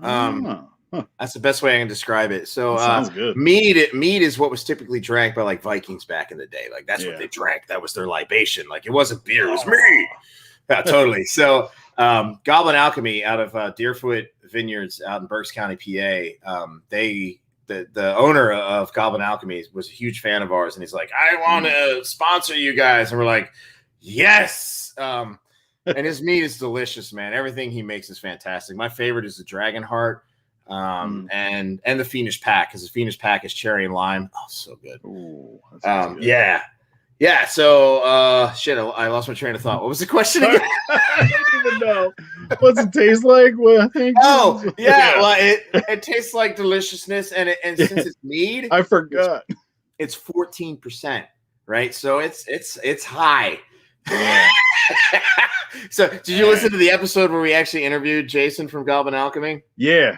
That's the best way I can describe it. So sounds good. Mead is what was typically drank by like Vikings back in the day. Like that's what they drank. That was their libation. Like it wasn't beer, it was mead. Yeah, totally. So Goblin Alchemy out of Deerfoot Vineyards out in Berks County, PA. The owner of Goblin Alchemy was a huge fan of ours, and he's like, I want to sponsor you guys. And we're like, yes. And his meat is delicious, man. Everything he makes is fantastic. My favorite is the Dragon Heart. And the Fiendish Pack, because the Fiendish Pack is cherry and lime. Oh, so good. Ooh, good. Yeah. So shit, I lost my train of thought. What was the question again? I don't even know. What's it taste like? Well, I think. Oh, yeah. Well, it tastes like deliciousness, and since it's mead, I forgot. It's 14%, right? So it's high. Yeah. So did you listen to the episode where we actually interviewed Jason from Goblin Alchemy? Yeah.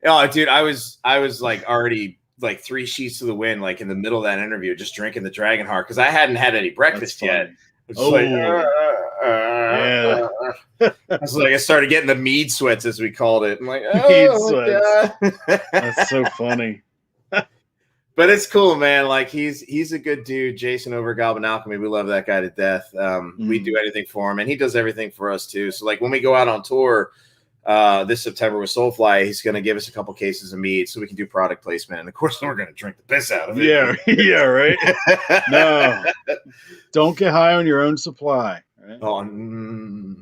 Oh, dude, I was like already like 3 sheets to the wind, like in the middle of that interview, just drinking the Dragon Heart because I hadn't had any breakfast yet. I started getting the mead sweats, as we called it. I'm like, mead sweats. That's so funny. But it's cool, man. Like he's a good dude. Jason over at Goblin Alchemy, we love that guy to death. We do anything for him, and he does everything for us too. So like when we go out on tour this September with Soulfly, he's going to give us a couple cases of mead so we can do product placement, and of course we're going to drink the piss out of it. Yeah, right. No, don't get high on your own supply. Right? Oh,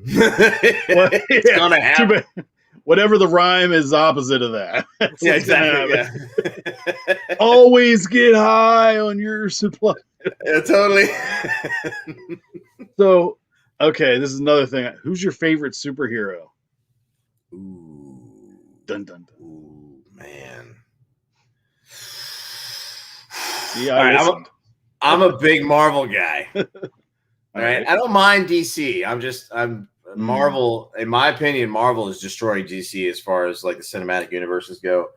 it's gonna happen. Whatever the rhyme is opposite of that. Yeah, exactly. Yeah. Always get high on your supply. Yeah, totally. So, okay, this is another thing. Who's your favorite superhero? Ooh. Dun, dun, dun. Ooh, man. Yeah, I'm a big Marvel guy. All right. I don't mind DC. I'm Marvel, in my opinion, Marvel is destroying DC as far as like the cinematic universes go.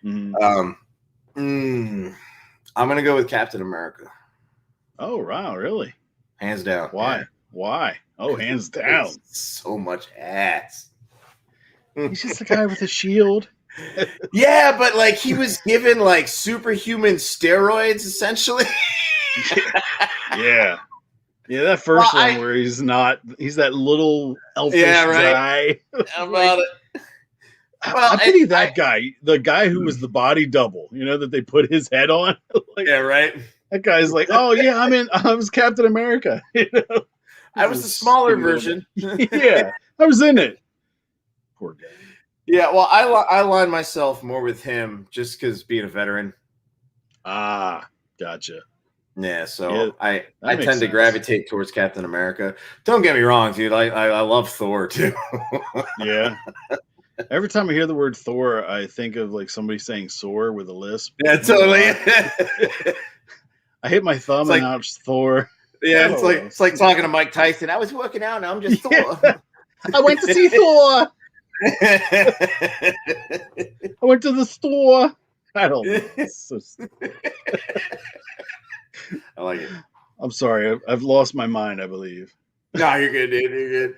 I'm gonna go with Captain America. Oh wow, really? Hands down. Why? Yeah. Why? Oh, hands down. So much ass. He's just a guy with a shield. Yeah, but like he was given like superhuman steroids essentially. Yeah. Yeah, that first one where he's that little elfish guy. About it. Well, I pity that guy, the guy who was the body double, that they put his head on. Like, yeah, right. That guy's like, oh yeah, I was Captain America. I was the smaller version. Yeah, I was in it. Poor guy. Yeah, well, I align myself more with him just because being a veteran. Ah, gotcha. Yeah, so I tend sense. to gravitate towards Captain America. Don't get me wrong, dude. I love Thor too. Yeah. Every time I hear the word Thor, I think of like somebody saying "sore" with a lisp. Yeah, totally. I hit my thumb and now it's Thor. Yeah, it's like talking to Mike Tyson. I was working out, and I'm just Thor. Yeah. I went to see Thor. I went to the store. I don't know. So I like it. I'm sorry. I've lost my mind, I believe. No, you're good, dude. You're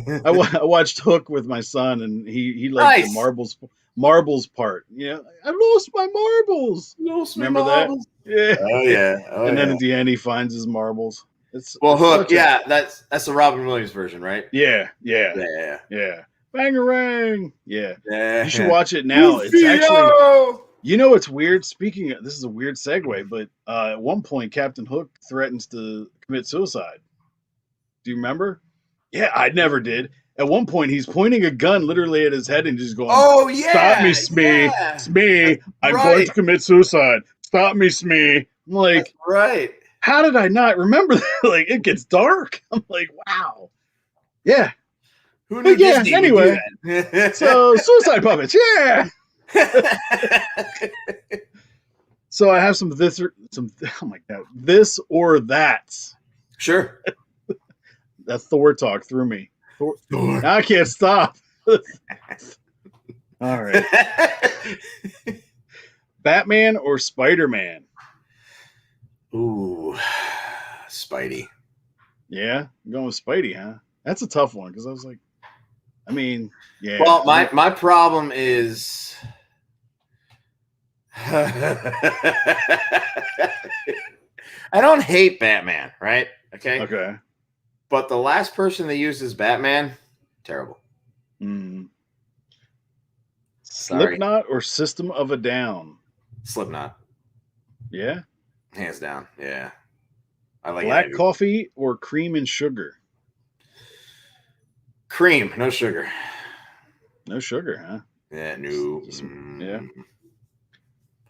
good. I watched Hook with my son, and he liked the marbles part. Yeah, I lost my marbles. Remember that? Yeah. Oh yeah. And then at the end, he finds his marbles. Hook. Yeah, that's the Robin Williams version, right? Yeah. Bangarang. Yeah. You should watch it now. Rufio! It's actually. It's weird. Speaking of, this is a weird segue, but at one point, Captain Hook threatens to commit suicide. Do you remember? Yeah, I never did. At one point, he's pointing a gun literally at his head and just going, "Oh yeah, stop me, Smee! Yeah. Smee! I'm going to commit suicide. Stop me, Smee!" I'm like, that's right. How did I not remember that? Like, it gets dark. I'm like, wow. Yeah. Who knew Disney anyway, would do that? So suicide puppets, yeah. So I have some oh my god, this or that. Sure. That Thor talk threw me. Thor. Now I can't stop. All right. Batman or Spider-Man? Ooh, Spidey. Yeah, I'm going with Spidey, huh? That's a tough one because I was like, yeah. Well, my problem is I don't hate Batman, right? Okay. But the last person that uses Batman, terrible. Slipknot or System of a Down? Slipknot. Yeah? Hands down. Yeah. I like Black coffee or cream and sugar? Cream, no sugar. No sugar, huh? Yeah, no. Yeah.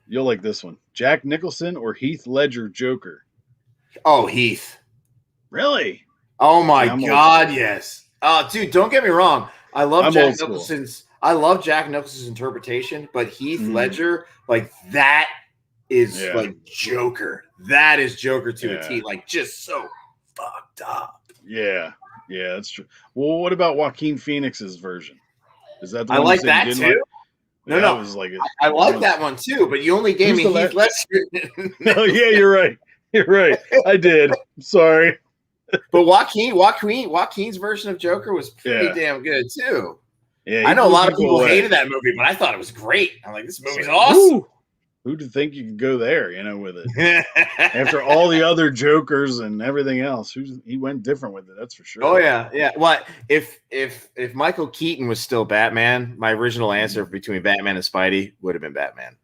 You'll like this one. Jack Nicholson or Heath Ledger Joker? Oh, Heath. Really? Oh my God, yes. Dude, don't get me wrong. I love Jack Nicholson's interpretation, but Heath Ledger, like that is like Joker. That is Joker to a T, like just so fucked up. Yeah. Yeah, that's true. Well, what about Joaquin Phoenix's version? Is that the I one like that too? Like? No. Was like I like that one too, but you only gave me Heath Ledger. Oh, yeah, you're right. You're right. I did. I'm sorry. But Joaquin's version of Joker was pretty damn good too. Yeah, I know a lot of people hated that movie, but I thought it was great. I'm like, this movie's awesome. Who'd think you could go there, with it? After all the other Jokers and everything else, he went different with it. That's for sure. Oh yeah. What if Michael Keaton was still Batman? My original answer between Batman and Spidey would have been Batman.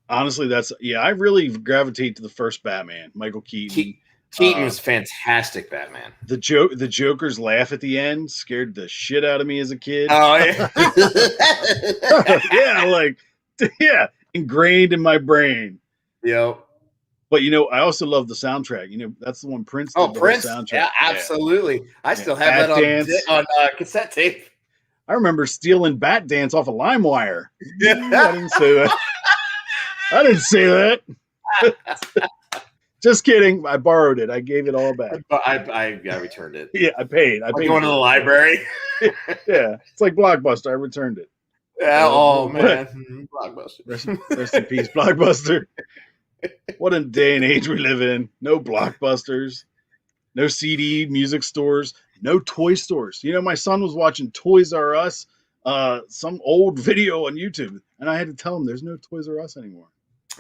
Honestly, I really gravitate to the first Batman, Michael Keaton. Keaton was fantastic Batman. The Joker's laugh at the end scared the shit out of me as a kid. Oh yeah. Ingrained in my brain. Yep. But I also love the soundtrack. That's the one Prince did. Prince soundtrack. Yeah, absolutely. I still have that on cassette tape. I remember stealing Bat Dance off of LimeWire. I didn't say that. Just kidding. I borrowed it. I gave it all back. I returned it. Yeah, I paid. I I'm paid going to for the it. library. Yeah, it's like Blockbuster. I returned it. Yeah, oh What- man, Blockbuster. Rest in peace, Blockbuster. What a day and age we live in. No Blockbusters, no CD music stores, no toy stores. You know, my son was watching Toys R Us, some old video on YouTube, and I had to tell him there's no Toys R Us anymore.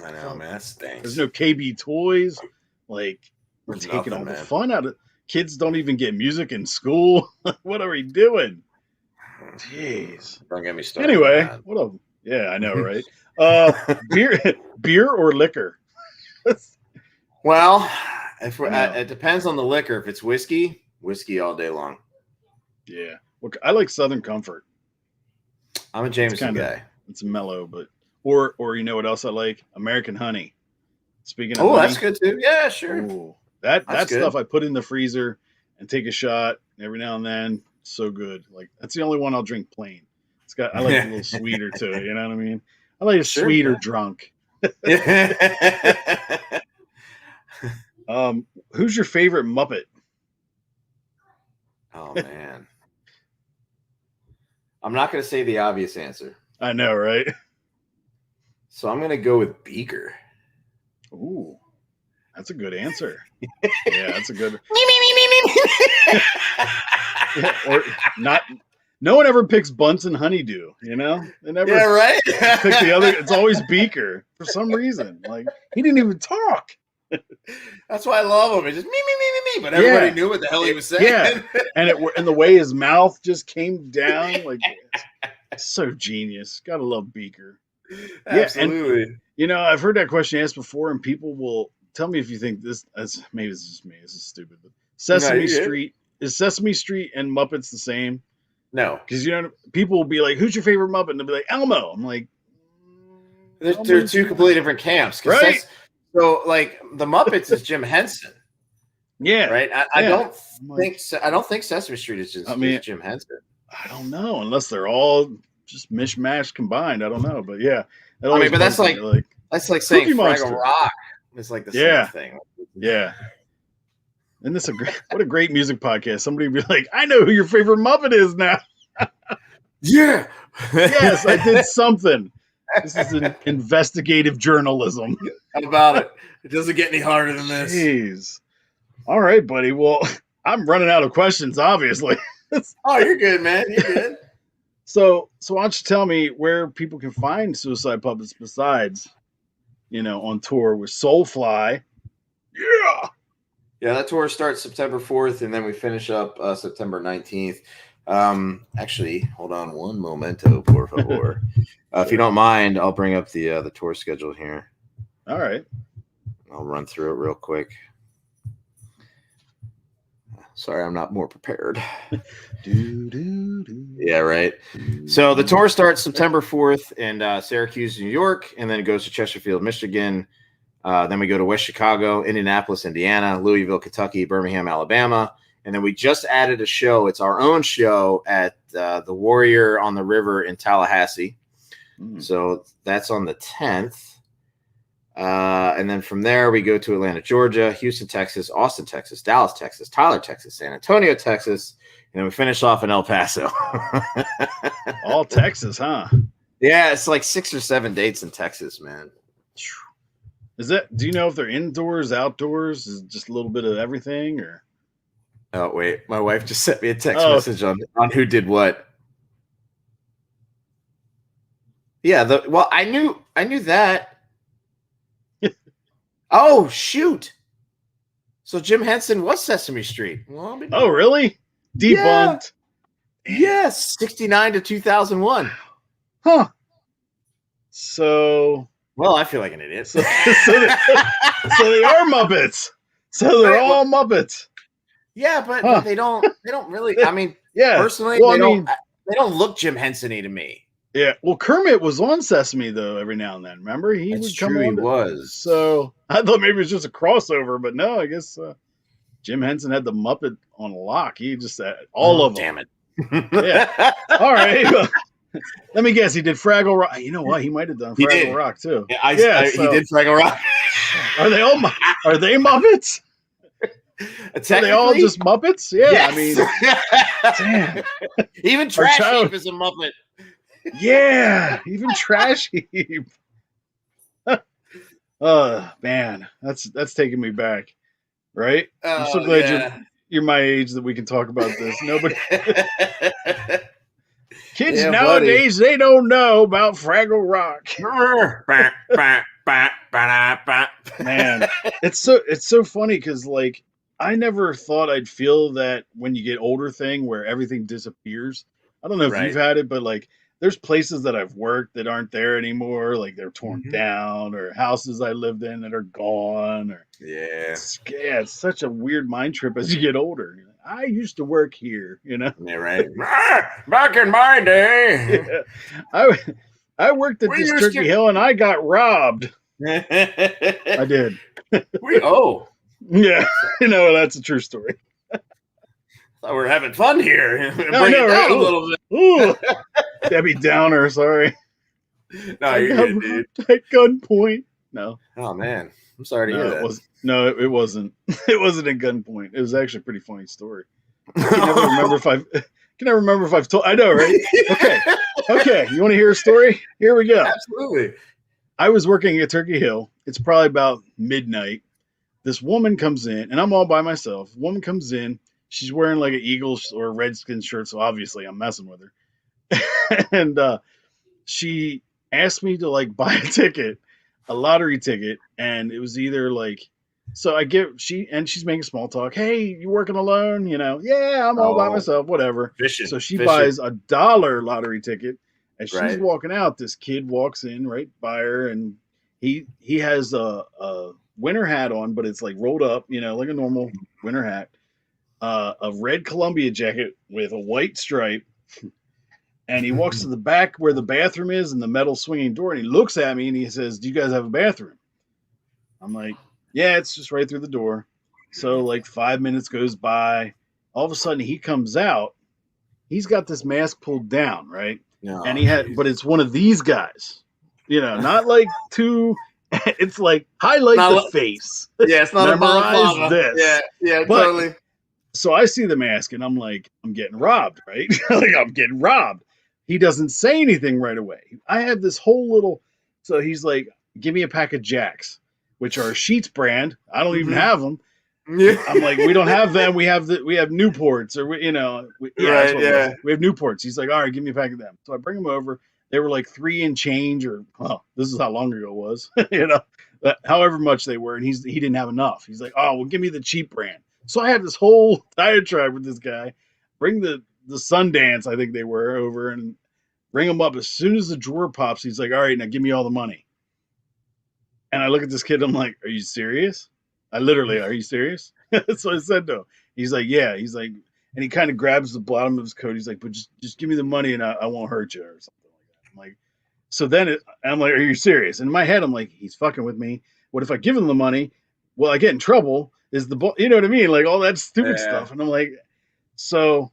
I know, man. That stinks. There's no KB Toys. Like, we're There's taking nothing, all the man. fun out of it. Kids don't even get music in school. What are we doing? Jeez. Don't get me started. Anyway, on what a yeah, I know, right? Beer or liquor? that. Well, if I know. it depends on the liquor. If it's whiskey all day long. Yeah. Well, I like Southern Comfort. I'm a Jameson guy. It's mellow, but or you know what else I like? American Honey. Speaking of Oh, honey, that's good too. Yeah, sure. ooh, that That's good. stuff I put in the freezer and take a shot every now and then. So good. Like that's the only one I'll drink plain. I like a little sweeter to it. You know what I mean? I like a Sure, sweeter yeah. drunk. Who's your favorite Muppet? Oh man. I'm not going to say the obvious answer. I know, right? So I'm going to go with Beaker. Ooh, that's a good answer. Yeah, that's a good. Yeah, or not. No one ever picks Bunsen Honeydew. You know, they never Yeah, right. pick the other. It's always Beaker for some reason. Like he didn't even talk. That's why I love him. It's just me, but everybody Yeah. knew what the hell he was saying. Yeah, and the way his mouth just came down, like it's so genius. Gotta love Beaker. Absolutely. You know, I've heard that question asked before, and people will tell me if you think this. Maybe this is just me. This is stupid. But Sesame you're good. Street is Sesame Street and Muppets the same? No, Because you know, people will be like, "Who's your favorite Muppet?" And they'll be like, "Elmo." I'm like, they're two completely different camps. 'Cause Right. So, like the Muppets is Jim Henson, Yeah, right? I Yeah. don't I'm like, think Sesame Street is just I mean- is Jim Henson. I don't know, unless they're all just mishmash combined. I don't know, but yeah. That I mean, always but that's bugs me, like that's like saying Cookie Fraggle Monster. Rock is like the Yeah. same thing. yeah. And this what a great music podcast. Somebody would be like, "I know who your favorite Muppet is now." Yeah. Yes, I did something. This is an investigative journalism. How about it? It doesn't get any harder than this. Jeez. All right, buddy. Well, I'm running out of questions, obviously. Oh, you're good, man. You're good. So why don't you tell me where people can find Suicide Puppets besides, on tour with Soulfly? Yeah. Yeah, that tour starts September 4th, and then we finish up September 19th. Actually, hold on one momento, por favor. If you don't mind, I'll bring up the tour schedule here. All right. I'll run through it real quick. Sorry, I'm not more prepared. Yeah, right. So the tour starts September 4th in Syracuse, New York, and then it goes to Chesterfield, Michigan. Then we go to West Chicago, Indianapolis, Indiana, Louisville, Kentucky, Birmingham, Alabama. And then we just added a show. It's our own show at the Warrior on the River in Tallahassee. So that's on the 10th. And then from there, we go to Atlanta, Georgia, Houston, Texas, Austin, Texas, Dallas, Texas, Tyler, Texas, San Antonio, Texas. And then we finish off in El Paso. All Texas, huh? Yeah, it's like 6 or 7 dates in Texas, man. Do you know if they're indoors, outdoors? Is it just a little bit of everything, or? Oh, wait. My wife just sent me a text message on who did what. Yeah, I knew that. Oh, shoot. So Jim Henson was Sesame Street. Well, Oh, really? Debunked. Yes, 69 to 2001. Huh. So Well, I feel like an idiot. so they are Muppets. So they're all Muppets. Yeah, but Huh. they don't really. I mean, Yeah. personally, Well, they don't look Jim Henson-y to me. Yeah. Well, Kermit was on Sesame though every now and then. Remember, he That's would come true, on. he was. So I thought maybe it was just a crossover, but no. I guess Jim Henson had the Muppet on lock. He just had all of them. Damn it. Yeah. All right. Let me guess. He did Fraggle Rock. You know what? He might have done He Fraggle did. Rock too. Yeah, he did Fraggle Rock. Are they all? Are they Muppets? Are they all just Muppets? Yeah, yes. I mean, damn. Even Trash Heap is a Muppet. Yeah, even Trash Heap. Man, that's taking me back. Right? I'm so glad you're my age that we can talk about this. Nobody. Kids nowadays, they don't know about Fraggle Rock. Man, it's so funny because like I never thought I'd feel that when you get older thing where everything disappears. I don't know if you've had it, but like there's places that I've worked that aren't there anymore, like they're torn down, or houses I lived in that are gone, or it's such a weird mind trip as you get older. I used to work here, you know. Yeah, right. Back in my day, I worked at this Turkey Hill and I got robbed. I did. Yeah, you know, that's a true story. Thought we're having fun here. Bring it down a little bit. Ooh, Debbie Downer, sorry. No, you're good, dude. At gunpoint. No. Oh man, I'm sorry to hear that. It wasn't. It wasn't at gunpoint. It was actually a pretty funny story. I can never remember if I've told. I know, right? Okay. You want to hear a story? Here we go. Absolutely. I was working at Turkey Hill. It's probably about midnight. This woman comes in, and I'm all by myself. Woman comes in. She's wearing like an Eagles or a Redskins shirt, so obviously I'm messing with her. And she asked me to like buy a lottery ticket, and it was either like, so she's making small talk. Hey, you working alone? You know, yeah, I'm all by myself, whatever. So she buys a $1 lottery ticket. As she's walking out, this kid walks in right by her, and he has a winter hat on, but it's like rolled up, you know, like a normal winter hat. A red Columbia jacket with a white stripe, and he walks to the back where the bathroom is and the metal swinging door, and he looks at me and he says, "Do you guys have a bathroom?" I'm like, "Yeah, it's just right through the door." So like 5 minutes goes by. All of a sudden he comes out. He's got this mask pulled down, right? No, and but it's one of these guys, you know, not like two. It's like highlight the face. Yeah, it's not memorize this. Yeah, totally. So I see the mask and I'm like, I'm getting robbed, right? Like I'm getting robbed. He doesn't say anything right away. I have this whole little, so he's like, give me a pack of Jacks, which are a Sheetz brand. I don't even have them. Yeah. I'm like, we don't have them. We have Newports, or we have Newports. He's like, all right, give me a pack of them. So I bring them over. They were like 3 and change, or this is how long ago it was, you know, however much they were. And he didn't have enough. He's like, oh, well, give me the cheap brand. So I had this whole diatribe with this guy. Bring the Sundance, I think they were, over, and bring them up. As soon as the drawer pops, he's like, all right, now give me all the money. And I look at this kid, I'm like, are you serious? Are you serious? That's what I said to him. He's like, yeah. He's like, and he kind of grabs the bottom of his coat. He's like, but just give me the money and I won't hurt you, or something like that. I'm like, so then I'm like, are you serious? In my head, I'm like, he's fucking with me. What if I give him the money? Will I get in trouble? Is you know what I mean? Like all that stupid stuff. And I'm like, so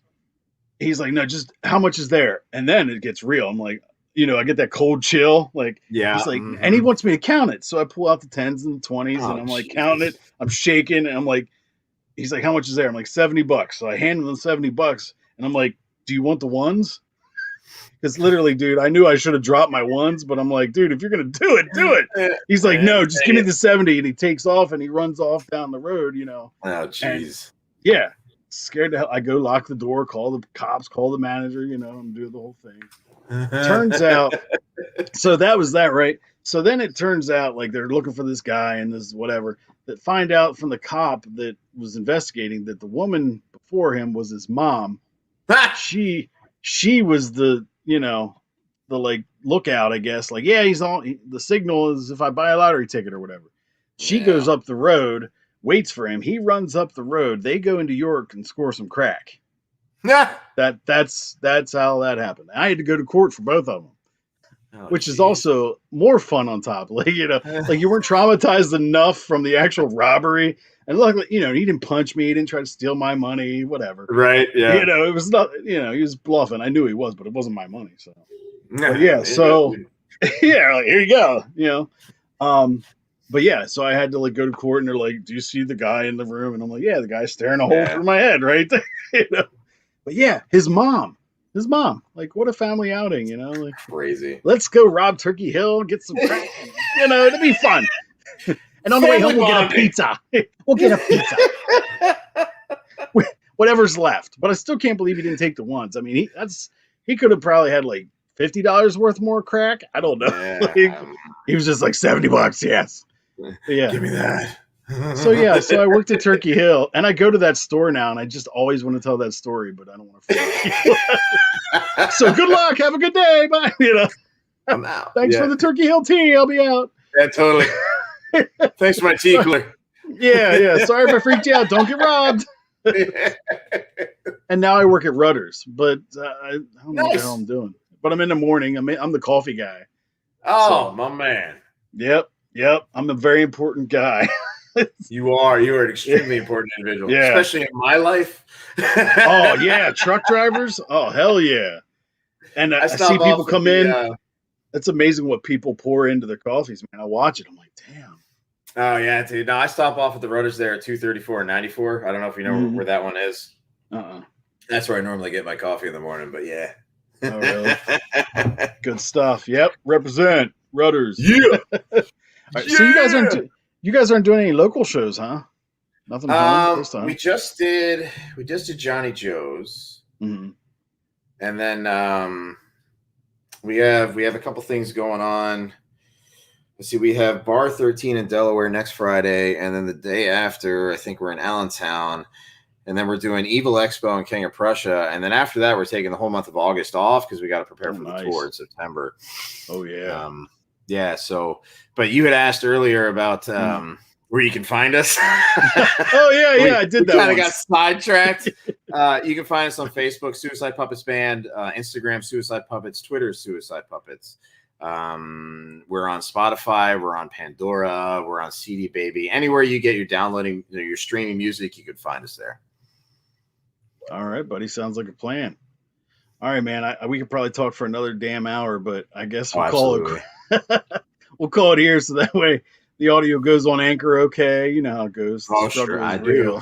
he's like, no, just how much is there? And then it gets real. I'm like, you know, I get that cold chill. Like, he's like, and he wants me to count it. So I pull out the 10s and the 20s and I'm like, counting it. I'm shaking. And I'm like, he's like, how much is there? I'm like, $70. So I hand him the $70 and I'm like, do you want the ones? Because literally, dude, I knew I should have dropped my ones, but I'm like, dude, if you're going to do it. He's like, no, just give me the 70. And he takes off and he runs off down the road, you know. Oh, jeez. Yeah. Scared to hell. I go lock the door, call the cops, call the manager, you know, and do the whole thing. Turns out, so that was that, right? So then it turns out like they're looking for this guy and this whatever, that find out from the cop that was investigating that the woman before him was his mom. She was the, you know, the like lookout, I guess. Like, yeah, the signal is if I buy a lottery ticket or whatever. She goes up the road, waits for him. He runs up the road. They go into York and score some crack. That's how that happened. I had to go to court for both of them, which is also more fun on top. Like, you know, like you weren't traumatized enough from the actual robbery. And luckily, you know, he didn't punch me. He didn't try to steal my money, whatever. Right. Yeah. You know, it was not, you know, he was bluffing. I knew he was, but it wasn't my money. So But yeah, so yeah, like, here you go, but yeah, so I had to like go to court, and they're like, "Do you see the guy in the room?" And I'm like, "Yeah, the guy's staring a hole through my head right there." But yeah, his mom, like, what a family outing, like, crazy. Let's go rob Turkey Hill, get some crack, it'll be fun. And on the way home, we'll get a pizza. We'll get a pizza. Whatever's left. But I still can't believe he didn't take the ones. I mean, he could have probably had like $50 worth more crack. I don't know. Yeah. He was just like $70. Yes. Yeah. Give me that. So I worked at Turkey Hill, and I go to that store now, and I just always want to tell that story, but I don't want to. So good luck. Have a good day. Bye. I'm out. Thanks for the Turkey Hill tea. I'll be out. Yeah, totally. Thanks for my tea cooler. Yeah. Sorry if I freaked you out. Don't get robbed. And now I work at Rutter's, but I don't know what the hell I'm doing. But I'm in the morning. I'm the coffee guy. Oh, my man. Yep. I'm a very important guy. You are an extremely important individual, especially in my life. Oh yeah, truck drivers. Oh hell yeah! And I see people come in. It's amazing what people pour into their coffees, man. I watch it. I'm like, damn. Oh yeah, dude. No, I stop off at the Rotors there at 234 and 94. I don't know if you know where that one is. That's where I normally get my coffee in the morning. But yeah. Oh really? Good stuff. Yep. Represent Rutter's. Yeah. Right, so you guys aren't doing any local shows, huh? Nothing fun this time. We just did Johnny Joe's, and then we have a couple things going on. Let's see, we have Bar 13 in Delaware next Friday, and then the day after, I think we're in Allentown, and then we're doing Evil Expo in King of Prussia, and then after that, we're taking the whole month of August off because we got to prepare for the tour in September. Oh yeah. Yeah, so, but you had asked earlier about where you can find us. Oh, yeah, I did that. Kind of got sidetracked. You can find us on Facebook, Suicide Puppets Band, Instagram, Suicide Puppets, Twitter, Suicide Puppets. We're on Spotify, we're on Pandora, we're on CD Baby. Anywhere you get your downloading, your streaming music, you can find us there. All right, buddy. Sounds like a plan. All right, man. We could probably talk for another damn hour, but I guess we'll call it. We'll call it here, so that way the audio goes on Anchor. Okay, you know how it goes. Oh, sure, I do.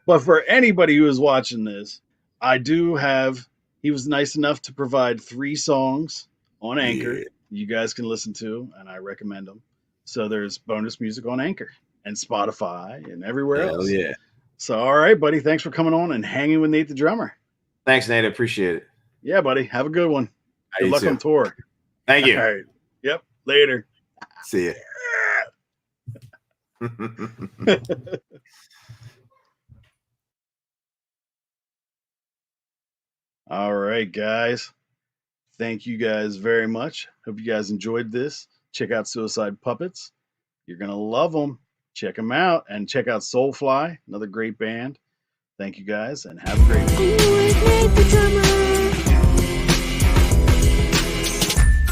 But for anybody who is watching this, he was nice enough to provide 3 songs on Anchor. Yeah. You guys can listen to, and I recommend them. So there's bonus music on Anchor and Spotify and everywhere else. Yeah. So, all right, buddy. Thanks for coming on and hanging with Nate the drummer. Thanks, Nate. I appreciate it. Yeah, buddy. Have a good one. Good luck on tour. Thank you. All right. Yep. Later. See ya. All right, guys. Thank you guys very much. Hope you guys enjoyed this. Check out Suicide Puppets. You're going to love them. Check them out. And check out Soulfly, another great band. Thank you guys, and have a great one.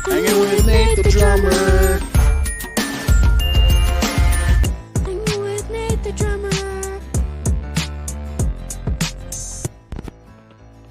Hanging with Nate the drummer.